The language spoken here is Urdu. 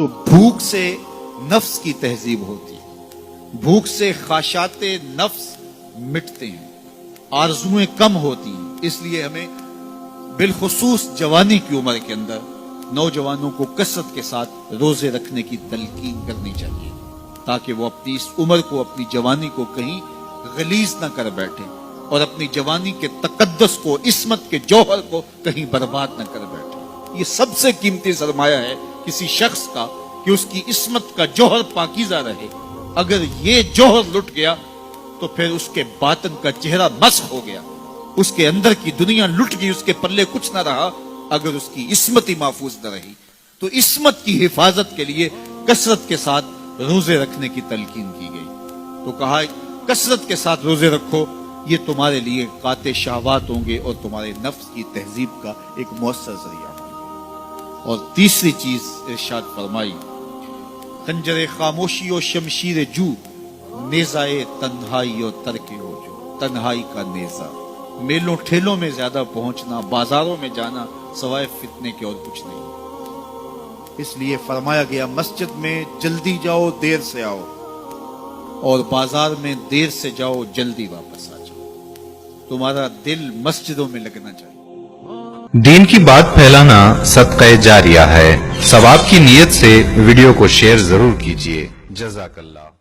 تو بھوک سے نفس کی تہذیب ہوتی ہے، بھوک سے خواہشات نفس مٹتے ہیں، آرزویں کم ہوتی ہیں۔ اس لیے ہمیں بالخصوص جوانی کی عمر کے اندر نوجوانوں کو کثرت کے ساتھ روزے رکھنے کی تلقین کرنی چاہیے، تاکہ وہ اپنی اس عمر کو، اپنی جوانی کو کہیں غلیظ نہ کر بیٹھے اور اپنی جوانی کے تقدس کو، عصمت کے جوہر کو کہیں برباد نہ کر بیٹھے۔ یہ سب سے قیمتی سرمایہ ہے کسی شخص کا کہ اس کی عصمت کا جوہر پاکیزہ رہے۔ اگر یہ جوہر لٹ گیا تو پھر اس کے باطن کا چہرہ مسخ ہو گیا، اس کے اندر کی دنیا لٹ گئی، اس کے پلے کچھ نہ رہا اگر اس کی عصمت ہی محفوظ نہ رہی۔ تو عصمت کی حفاظت کے لیے کثرت کے ساتھ روزے رکھنے کی تلقین کی گئی۔ تو کہا کثرت کے ساتھ روزے رکھو، یہ تمہارے لیے قاطع شہوات ہوں گے اور تمہارے نفس کی تہذیب کا ایک مؤثر ذریعہ ہوں گے۔ اور تیسری چیز ارشاد فرمائی، خنجر خاموشی و شمشیر جو، نیزائے تنہائی و ترک ہو جو، تنہائی کا نیزہ۔ میلوں ٹھیلوں میں زیادہ پہنچنا، بازاروں میں جانا سوائے فتنے کے اور کچھ نہیں۔ اس لیے فرمایا گیا مسجد میں جلدی جاؤ دیر سے آؤ، اور بازار میں دیر سے جاؤ جلدی واپس آ جاؤ۔ تمہارا دل مسجدوں میں لگنا چاہیے۔ دین کی بات پھیلانا صدقہ جاریہ ہے۔ ثواب کی نیت سے ویڈیو کو شیئر ضرور کیجیے۔ جزاک اللہ۔